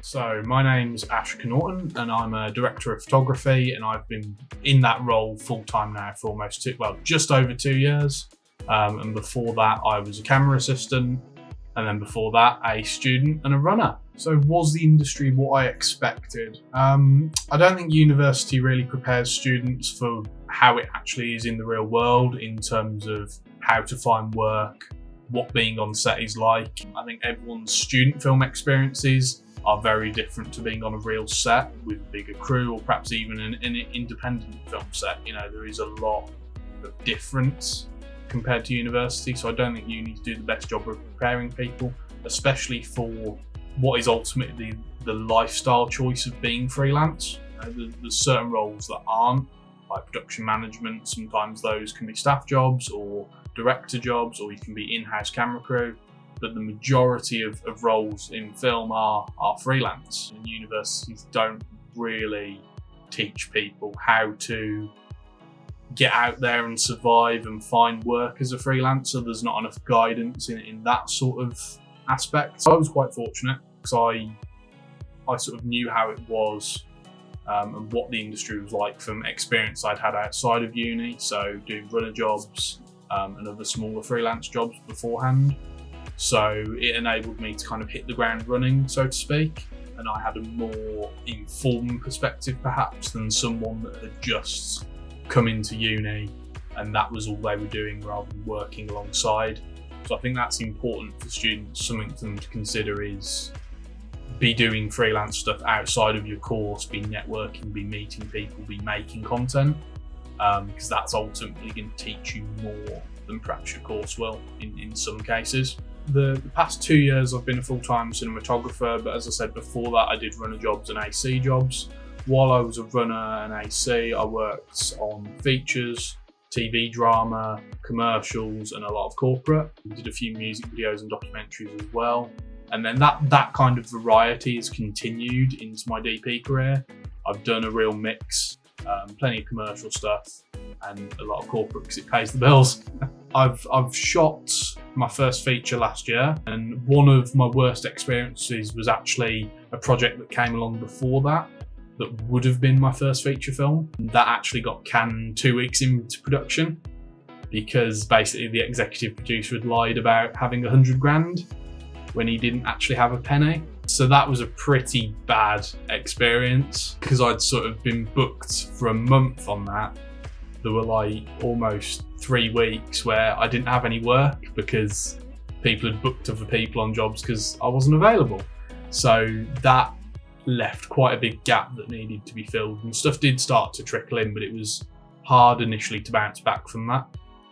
So my name's Connaughton and I'm a director of photography, and I've been in that role full time now for just over 2 years. And before that I was a camera assistant, and then before that a student and a runner. So was the industry what I expected? I don't think university really prepares students for how it actually is in the real world in terms of how to find work, what being on set is like. I think everyone's student film experiences are very different to being on a real set with a bigger crew, or perhaps even an independent film set. You know, there is a lot of difference compared to university, so I don't think uni do the best job of preparing people, especially for what is ultimately the lifestyle choice of being freelance. You know, there's certain roles that aren't, like production management. Sometimes those can be staff jobs or director jobs, or you can be in-house camera crew, but the majority of roles in film are freelance. And universities don't really teach people how to get out there and survive and find work as a freelancer. There's not enough guidance in that sort of aspect. So I was quite fortunate because I sort of knew how it was and what the industry was like from experience I'd had outside of uni, so doing runner jobs and other smaller freelance jobs beforehand. So it enabled me to kind of hit the ground running, so to speak, and I had a more informed perspective perhaps than someone that had just come into uni and that was all they were doing rather than working alongside. So I think that's important for students. Something for them to consider is be doing freelance stuff outside of your course, be networking, be meeting people, be making content, because that's ultimately going to teach you more than perhaps your course will in some cases. The past 2 years I've been a full-time cinematographer, but as I said before that I did runner jobs and AC jobs. While I was a runner and AC, I worked on features, TV drama, commercials, and a lot of corporate. We did a few music videos and documentaries as well. And then that kind of variety has continued into my DP career. I've done a real mix, plenty of commercial stuff and a lot of corporate because it pays the bills. I've shot my first feature last year, and one of my worst experiences was actually a project that came along before that would have been my first feature film. That actually got canned 2 weeks into production because basically the executive producer had lied about having 100 grand when he didn't actually have a penny. So that was a pretty bad experience because I'd sort of been booked for a month on that. There were like almost 3 weeks where I didn't have any work because people had booked other people on jobs because I wasn't available. So that left quite a big gap that needed to be filled, and stuff did start to trickle in, but it was hard initially to bounce back from that.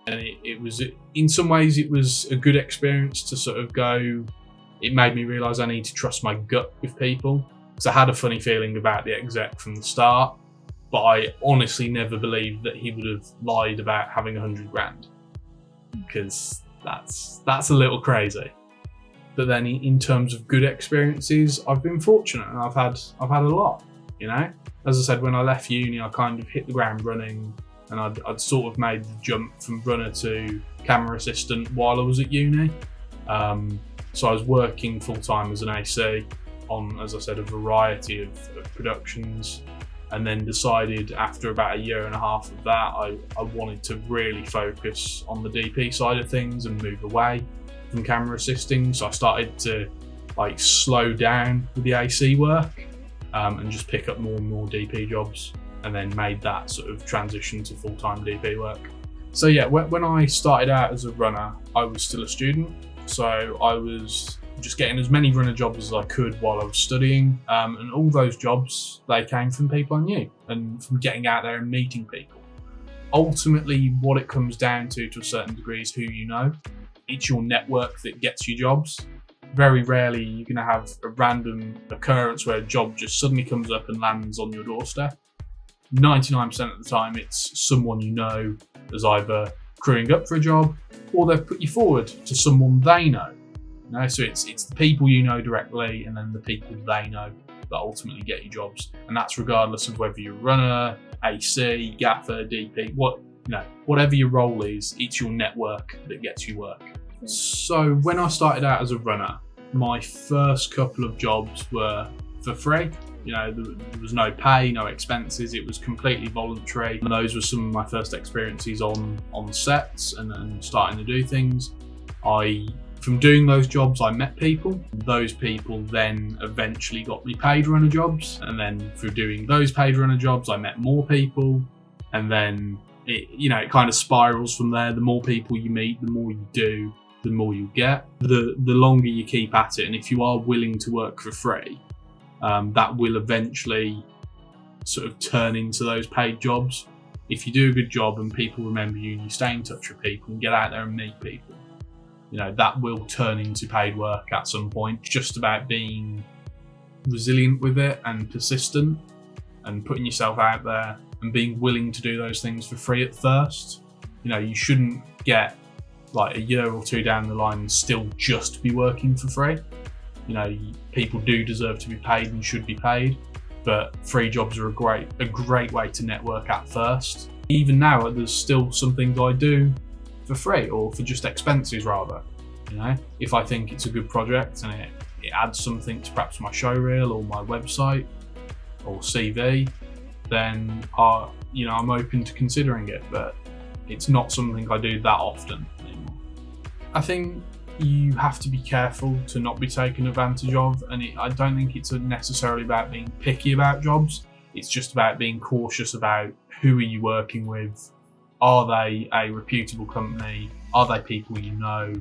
And it was, in some ways, it was a good experience to sort of go, it made me realise I need to trust my gut with people. Because I had a funny feeling about the exec from the start, but I honestly never believed that he would have lied about having 100 grand, because that's a little crazy. But then in terms of good experiences, I've been fortunate and I've had a lot, you know? As I said, when I left uni, I kind of hit the ground running, and I'd sort of made the jump from runner to camera assistant while I was at uni. So I was working full time as an AC on, as I said, a variety of productions, and then decided after about a year and a half of that, I wanted to really focus on the DP side of things and move away from camera assisting. So I started to like slow down with the AC work and just pick up more and more DP jobs, and then made that sort of transition to full-time DP work. So yeah, when I started out as a runner, I was still a student. So I was just getting as many runner jobs as I could while I was studying. And all those jobs, they came from people I knew and from getting out there and meeting people. Ultimately, what it comes down to a certain degree is who you know. It's your network that gets you jobs. Very rarely you're going to have a random occurrence where a job just suddenly comes up and lands on your doorstep. 99% of the time it's someone you know is either crewing up for a job, or they've put you forward to someone they know. You know, so it's the people you know directly and then the people they know that ultimately get you jobs. And that's regardless of whether you're a runner, AC, gaffer, DP, whatever your role is, it's your network that gets you work. So when I started out as a runner, my first couple of jobs were for free. You know, there was no pay, no expenses. It was completely voluntary. And those were some of my first experiences on sets and starting to do things. From doing those jobs, I met people. Those people then eventually got me paid runner jobs. And then through doing those paid runner jobs, I met more people. And then it kind of spirals from there. The more people you meet, the more you do, the more you get. The longer you keep at it, and if you are willing to work for free, that will eventually sort of turn into those paid jobs. If you do a good job and people remember you and you stay in touch with people and get out there and meet people, that will turn into paid work at some point. It's just about being resilient with it and persistent and putting yourself out there and being willing to do those things for free at first. You shouldn't get like a year or two down the line and still just be working for free. People do deserve to be paid and should be paid, but free jobs are a great way to network at first. Even now, there's still some things I do for free, or for just expenses rather. If I think it's a good project and it adds something to perhaps my show reel or my website or CV, then I'm open to considering it, but it's not something I do that often anymore. I think you have to be careful to not be taken advantage of, and I don't think it's necessarily about being picky about jobs. It's just about being cautious about who are you working with. Are they a reputable company? Are they people you know?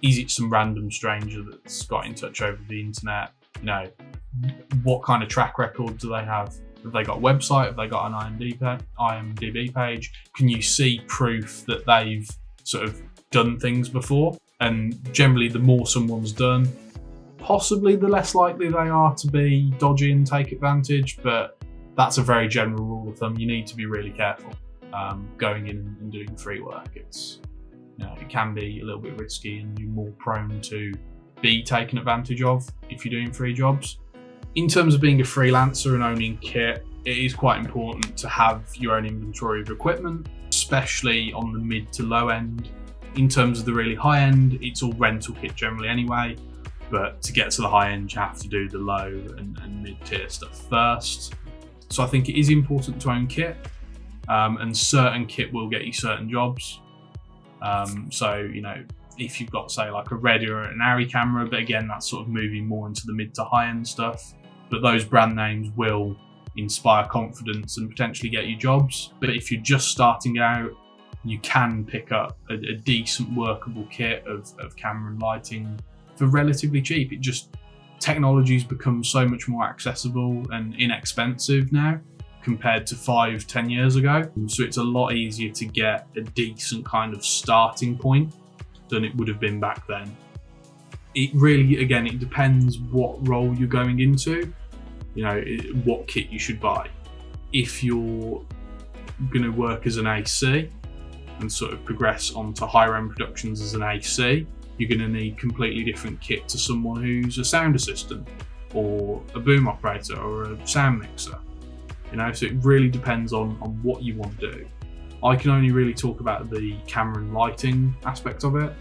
Is it some random stranger that's got in touch over the internet? What kind of track record do they have? Have they got a website? Have they got an IMDb page? Can you see proof that they've sort of done things before? And generally, the more someone's done, possibly the less likely they are to be dodgy and take advantage, but that's a very general rule of thumb. You need to be really careful going in and doing free work. It can be a little bit risky, and you're more prone to be taken advantage of if you're doing free jobs. In terms of being a freelancer and owning kit, it is quite important to have your own inventory of equipment, especially on the mid to low end. In terms of the really high end, it's all rental kit generally anyway, but to get to the high end, you have to do the low and mid tier stuff first. So I think it is important to own kit, and certain kit will get you certain jobs. If you've got, say, like a Red or an Arri camera, but again, that's sort of moving more into the mid to high end stuff. But those brand names will inspire confidence and potentially get you jobs. But if you're just starting out, you can pick up a decent workable kit of camera and lighting for relatively cheap. Technology's become so much more accessible and inexpensive now compared to 5-10 years ago. So it's a lot easier to get a decent kind of starting point than it would have been back then. It really, again, it depends what role you're going into, what kit you should buy. If you're going to work as an AC and sort of progress onto higher end productions as an AC, you're going to need completely different kit to someone who's a sound assistant or a boom operator or a sound mixer. So it really depends on what you want to do. I can only really talk about the camera and lighting aspect of it,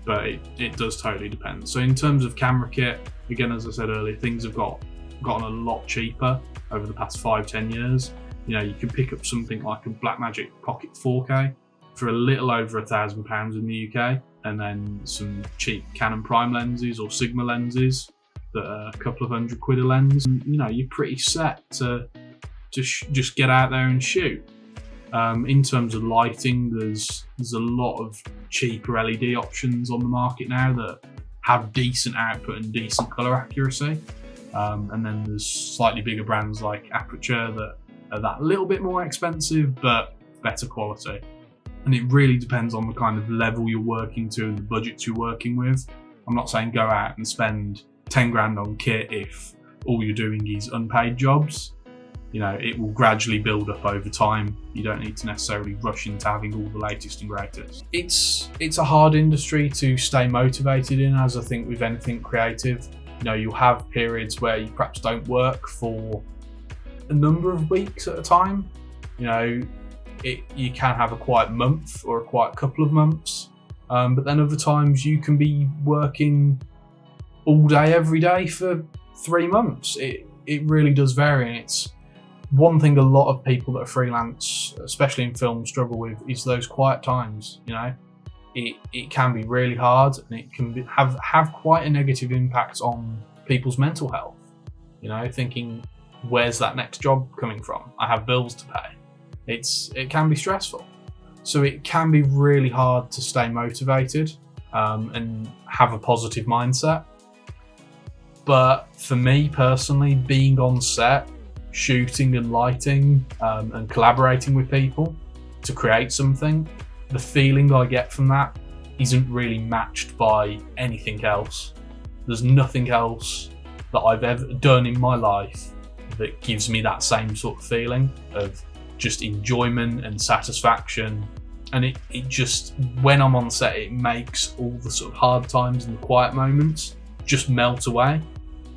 but it does totally depend. So in terms of camera kit, again, as I said earlier, things have gotten a lot cheaper over the past 5-10 years. You can pick up something like a Blackmagic Pocket 4K for a little over £1,000 in the UK, and then some cheap Canon prime lenses or Sigma lenses that are a couple of £100 a lens. And, you're pretty set to just get out there and shoot. In terms of lighting, there's a lot of cheaper LED options on the market now that have decent output and decent colour accuracy. And then there's slightly bigger brands like Aperture that are that little bit more expensive but better quality. And it really depends on the kind of level you're working to and the budgets you're working with. I'm not saying go out and spend 10 grand on kit if all you're doing is unpaid jobs. It will gradually build up over time. You don't need to necessarily rush into having all the latest and greatest. It's a hard industry to stay motivated in, as I think with anything creative. You'll have periods where you perhaps don't work for a number of weeks at a time. You can have a quiet month or a quiet couple of months, but then other times you can be working all day every day for 3 months. it really does vary. And it's one thing a lot of people that are freelance, especially in film, struggle with is those quiet times. You know, it can be really hard, and it can have quite a negative impact on people's mental health. You know, thinking, where's that next job coming from? I have bills to pay. It can be stressful. So it can be really hard to stay motivated and have a positive mindset. But for me personally, being on set, shooting and lighting and collaborating with people to create something, the feeling I get from that isn't really matched by anything else. There's nothing else that I've ever done in my life that gives me that same sort of feeling of just enjoyment and satisfaction. And it just, when I'm on set, it makes all the sort of hard times and the quiet moments just melt away.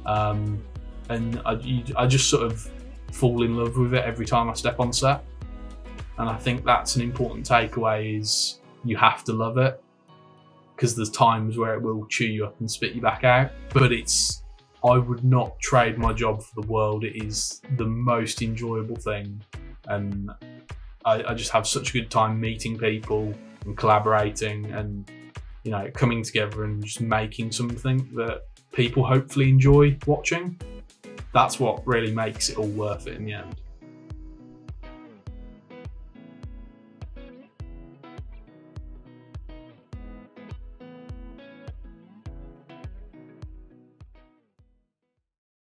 And I just sort of fall in love with it every time I step on set. And I think that's an important takeaway, is you have to love it, because there's times where it will chew you up and spit you back out. But I would not trade my job for the world. It is the most enjoyable thing. And I just have such a good time meeting people and collaborating and, you know, coming together and just making something that people hopefully enjoy watching. That's what really makes it all worth it in the end.